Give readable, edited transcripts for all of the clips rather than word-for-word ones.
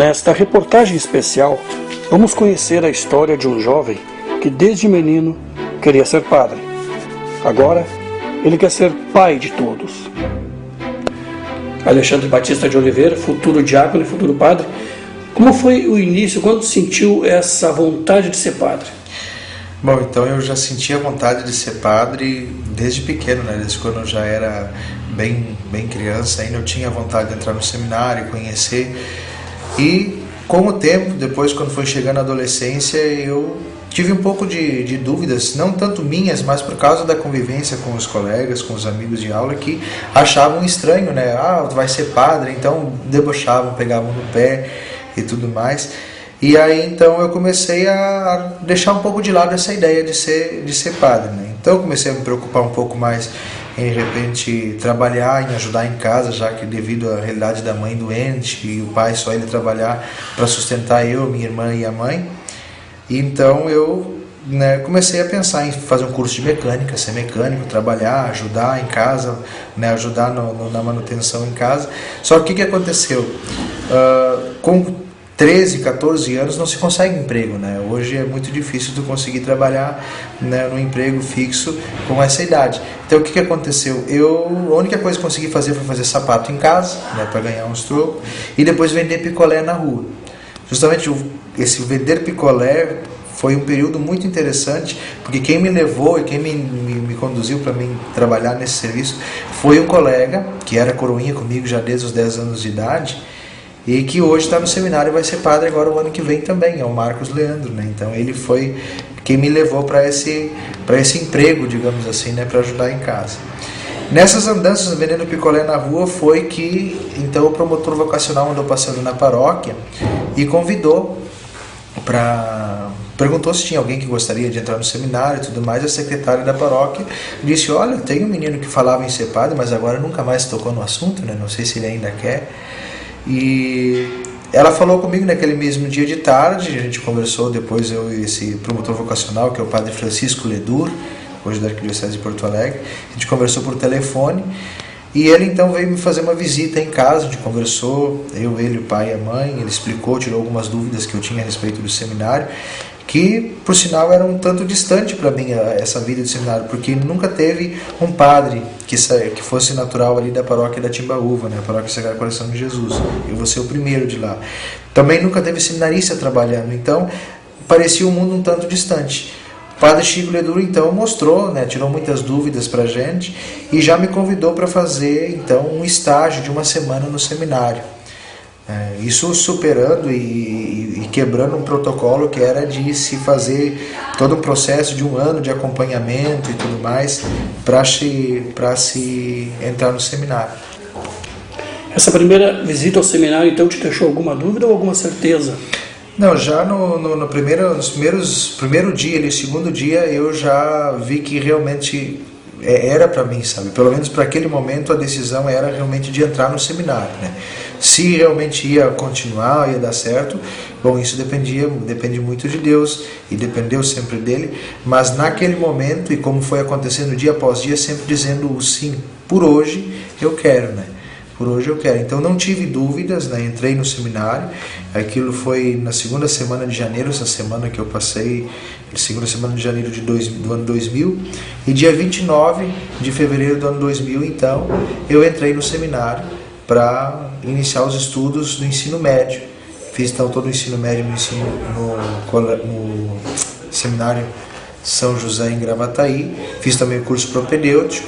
Nesta reportagem especial, vamos conhecer a história de um jovem que desde menino queria ser padre. Agora, ele quer ser pai de todos. Alexandre Batista de Oliveira, futuro diácono e futuro padre, como foi o início, quando sentiu essa vontade de ser padre? Bom, então eu já sentia vontade de ser padre desde pequeno, né? Desde quando eu já era bem criança, ainda eu tinha vontade de entrar no seminário, conhecer. E com o tempo, depois quando foi chegando a adolescência, eu tive um pouco de dúvidas, não tanto minhas, mas por causa da convivência com os colegas, com os amigos de aula, que achavam estranho, né? Ah, tu vai ser padre, então debochavam, pegavam no pé e tudo mais. E aí então eu comecei a deixar um pouco de lado essa ideia de ser padre, né? Então eu comecei a me preocupar um pouco mais em, de repente, trabalhar, em ajudar em casa, já que devido à realidade da mãe doente e o pai só ele trabalhar para sustentar eu, minha irmã e a mãe. E então eu comecei a pensar em fazer um curso de mecânica, ser mecânico, trabalhar, ajudar em casa, ajudar na manutenção em casa. Só que o que aconteceu? Com 13, 14 anos não se consegue emprego, né? Hoje é muito difícil tu conseguir trabalhar, num emprego fixo com essa idade. Então o que aconteceu? A única coisa que consegui fazer foi fazer sapato em casa, para ganhar uns trocos, e depois vender picolé na rua. Justamente esse vender picolé foi um período muito interessante, porque quem me levou e quem me conduziu para mim trabalhar nesse serviço foi um colega que era coroinha comigo já desde os 10 anos de idade, e que hoje está no seminário e vai ser padre agora o ano que vem também, é o Marcos Leandro, né? Então ele foi quem me levou para esse emprego, digamos assim, para ajudar em casa. Nessas andanças vendendo picolé na rua foi que então o promotor vocacional andou passando na paróquia e convidou perguntou se tinha alguém que gostaria de entrar no seminário e tudo mais. A secretária da paróquia disse: olha, tem um menino que falava em ser padre, mas agora nunca mais tocou no assunto, não sei se ele ainda quer. E ela falou comigo naquele mesmo dia de tarde, a gente conversou depois, eu e esse promotor vocacional, que é o padre Francisco Ledur, hoje da Arquidiocese de Porto Alegre. A gente conversou por telefone e ele então veio me fazer uma visita em casa. A gente conversou, eu, ele, o pai e a mãe. Ele explicou, tirou algumas dúvidas que eu tinha a respeito do seminário, que por sinal era um tanto distante para mim essa vida de seminário, porque nunca teve um padre que fosse natural ali da paróquia da Timbaúva, a paróquia Sagrado Coração de Jesus. Eu vou ser o primeiro de lá. Também nunca teve seminarista trabalhando, então parecia um mundo um tanto distante. O padre Chico Ledur então mostrou, tirou muitas dúvidas para a gente e já me convidou para fazer então um estágio de uma semana no seminário. Isso superando e quebrando um protocolo que era de se fazer todo um processo de um ano de acompanhamento e tudo mais para se entrar no seminário. Essa primeira visita ao seminário então te deixou alguma dúvida ou alguma certeza? Não, já no primeiro dia, no segundo dia, eu já vi que realmente era para mim, sabe? Pelo menos para aquele momento a decisão era realmente de entrar no seminário, Se realmente ia continuar, ia dar certo, bom, isso depende muito de Deus e dependeu sempre dele, mas naquele momento, e como foi acontecendo dia após dia, sempre dizendo o sim, por hoje eu quero, Por hoje eu quero. Então não tive dúvidas, entrei no seminário. Aquilo foi na segunda semana de janeiro, essa semana que eu passei, segunda semana de janeiro do ano 2000, e dia 29 de fevereiro do ano 2000, então, eu entrei no seminário para iniciar os estudos do ensino médio. Fiz então todo o ensino médio no seminário São José em Gravataí, fiz também o curso propedêutico.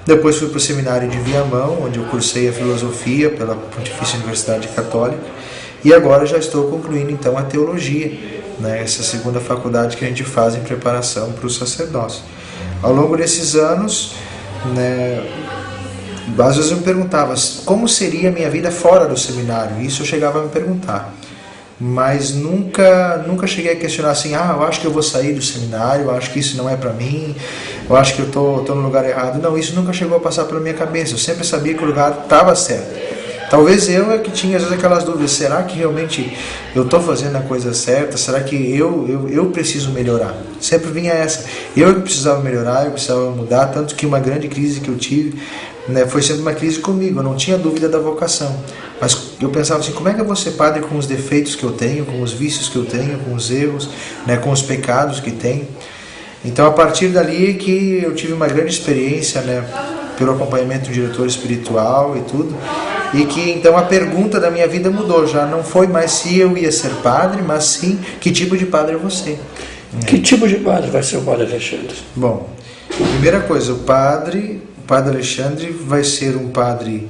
Depois fui para o seminário de Viamão, onde eu cursei a filosofia pela Pontifícia Universidade Católica, e agora já estou concluindo então a teologia, essa segunda faculdade que a gente faz em preparação para o sacerdócio. Ao longo desses anos, às vezes eu me perguntava como seria a minha vida fora do seminário. Isso eu chegava a me perguntar, mas nunca cheguei a questionar assim: eu acho que eu vou sair do seminário, eu acho que isso não é para mim, eu acho que eu tô no lugar errado. Não, isso nunca chegou a passar pela minha cabeça. Eu sempre sabia que o lugar estava certo. Talvez eu é que tinha às vezes aquelas dúvidas: será que realmente eu estou fazendo a coisa certa? Será que eu preciso melhorar? Sempre vinha essa. Eu precisava melhorar, eu precisava mudar, tanto que uma grande crise que eu tive, foi sempre uma crise comigo. Eu não tinha dúvida da vocação, Mas eu pensava assim, como é que eu vou ser padre com os defeitos que eu tenho, com os vícios que eu tenho, com os erros, né, com os pecados que tenho? Então, a partir dali que eu tive uma grande experiência, né, pelo acompanhamento do diretor espiritual e tudo, e que então a pergunta da minha vida mudou, já não foi mais se eu ia ser padre, mas sim que tipo de padre é você. Que tipo de padre vai ser o padre Alexandre? Bom, primeira coisa, o padre Alexandre vai ser um padre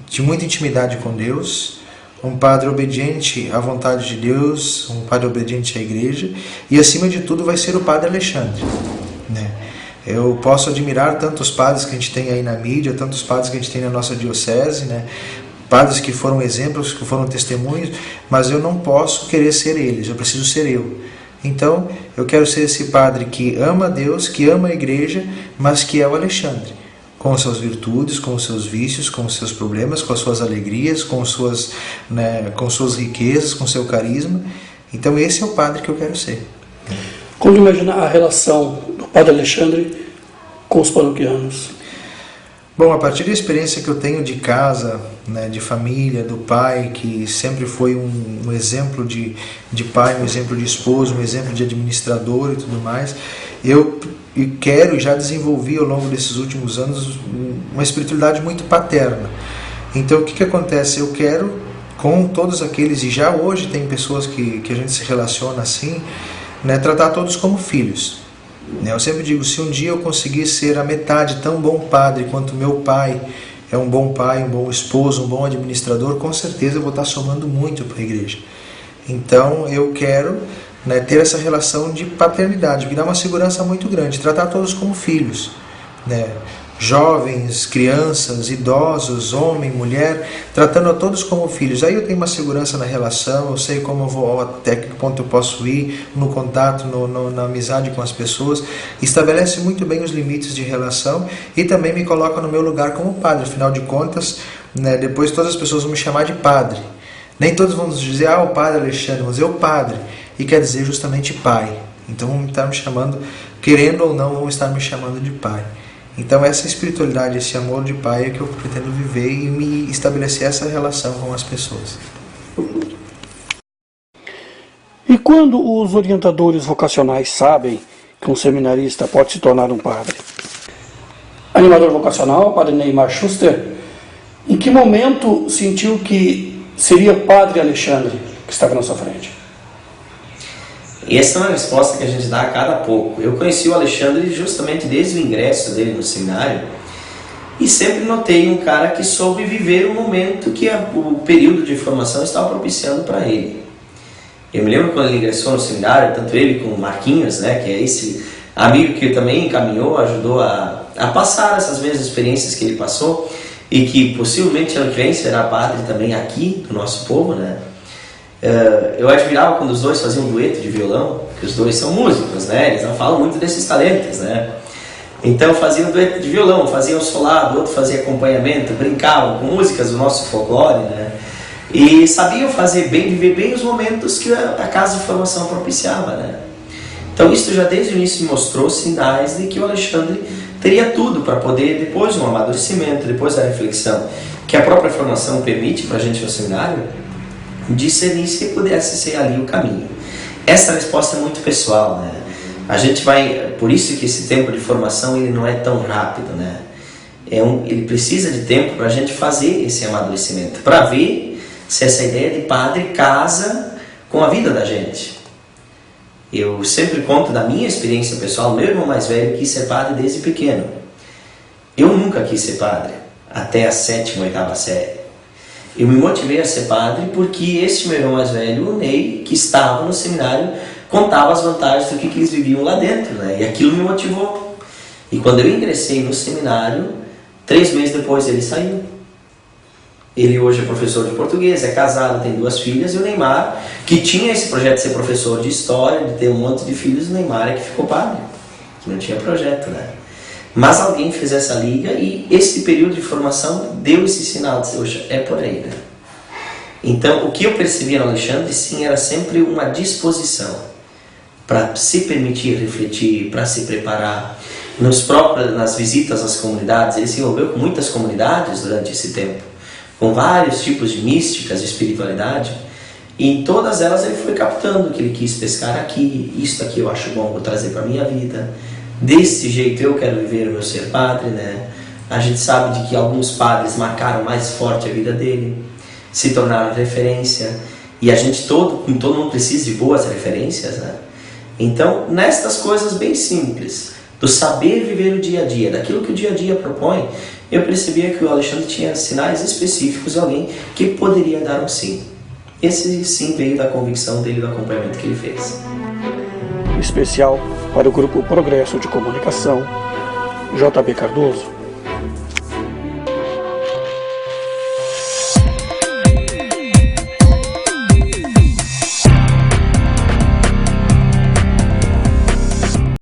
de muita intimidade com Deus, um padre obediente à vontade de Deus, um padre obediente à igreja, e acima de tudo vai ser o padre Alexandre, né? Eu posso admirar tantos padres que a gente tem aí na mídia, tantos padres que a gente tem na nossa diocese, né? Padres que foram exemplos, que foram testemunhos, mas eu não posso querer ser eles, eu preciso ser eu. Então, eu quero ser esse padre que ama a Deus, que ama a igreja, mas que é o Alexandre, com as suas virtudes, com os seus vícios, com os seus problemas, com as suas alegrias, com suas riquezas, com seu carisma. Então, esse é o padre que eu quero ser. Como imaginar a relação do padre Alexandre com os paroquianos? Bom, a partir da experiência que eu tenho de casa, né, de família, do pai, que sempre foi um exemplo de pai, um exemplo de esposo, um exemplo de administrador e tudo mais, eu quero e já desenvolvi ao longo desses últimos anos uma espiritualidade muito paterna. Então, o que acontece? Eu quero, com todos aqueles, e já hoje tem pessoas que a gente se relaciona assim, né, tratar todos como filhos. Eu sempre digo, se um dia eu conseguir ser a metade tão bom padre quanto meu pai é um bom pai, um bom esposo, um bom administrador, com certeza eu vou estar somando muito para a igreja. Então eu quero, né, ter essa relação de paternidade, que dá uma segurança muito grande, tratar todos como filhos, né? Jovens, crianças, idosos, homem, mulher, tratando a todos como filhos. Aí eu tenho uma segurança na relação, eu sei como eu vou, até que ponto eu posso ir no contato, na amizade com as pessoas. Estabelece muito bem os limites de relação e também me coloca no meu lugar como padre. Afinal de contas, né, depois todas as pessoas vão me chamar de padre. Nem todos vão dizer, o padre Alexandre, vão dizer o padre, e quer dizer justamente pai. Então vão estar me chamando, querendo ou não, vão estar me chamando de pai. Então essa espiritualidade, esse amor de pai é que eu pretendo viver e me estabelecer essa relação com as pessoas. E quando os orientadores vocacionais sabem que um seminarista pode se tornar um padre? Animador vocacional, padre Neymar Schuster, em que momento sentiu que seria o padre Alexandre que estava na sua frente? E essa é uma resposta que a gente dá a cada pouco. Eu conheci o Alexandre justamente desde o ingresso dele no seminário e sempre notei um cara que soube viver o momento que o período de formação estava propiciando para ele. Eu me lembro quando ele ingressou no seminário, tanto ele como o Marquinhos, né, que é esse amigo que também encaminhou, ajudou a passar essas mesmas experiências que ele passou e que possivelmente ano que vem será padre também aqui do nosso povo, né? Eu admirava quando os dois faziam um dueto de violão, que os dois são músicos, né? Eles não falam muito desses talentos, né? Então faziam um dueto de violão, faziam solado, o outro fazia acompanhamento, brincavam com músicas do nosso folclore, né? E sabiam fazer bem, viver bem os momentos que a casa de formação propiciava, né? Então isso já desde o início mostrou sinais de que o Alexandre teria tudo para poder, depois do amadurecimento, depois da reflexão que a própria formação permite para a gente no seminário, discernir se pudesse ser ali o caminho. Essa resposta é muito pessoal, né? A gente vai, por isso que esse tempo de formação ele não é tão rápido, né? Ele precisa de tempo para a gente fazer esse amadurecimento, para ver se essa ideia de padre casa com a vida da gente. Eu sempre conto da minha experiência pessoal. Meu irmão mais velho quis ser padre desde pequeno. Eu nunca quis ser padre, até a 7ª, 8ª série. Eu me motivei a ser padre porque esse meu irmão mais velho, o Ney, que estava no seminário, contava as vantagens do que eles viviam lá dentro, né? E aquilo me motivou. E quando eu ingressei no seminário, 3 meses depois ele saiu. Ele hoje é professor de português, é casado, tem 2 filhas, e o Neymar, que tinha esse projeto de ser professor de história, de ter um monte de filhos, o Neymar é que ficou padre, que não tinha projeto, né? Mas alguém fez essa liga e esse período de formação deu esse sinal de dizer, é por aí, né? Então, o que eu percebia no Alexandre, sim, era sempre uma disposição para se permitir refletir, para se preparar. Nas visitas às comunidades, ele se envolveu com muitas comunidades durante esse tempo. com vários tipos de místicas, de espiritualidade, e em todas elas ele foi captando que ele quis pescar aqui, isto aqui eu acho bom, vou trazer para a minha vida, desse jeito eu quero viver o meu ser padre, né? A gente sabe de que alguns padres marcaram mais forte a vida dele, se tornaram referência, e a gente todo mundo precisa de boas referências, né? Então, nestas coisas bem simples, do saber viver o dia a dia, daquilo que o dia a dia propõe, eu percebia que o Alexandre tinha sinais específicos de alguém que poderia dar um sim. Esse sim veio da convicção dele, do acompanhamento que ele fez. Especial para o Grupo Progresso de Comunicação, JB Cardoso.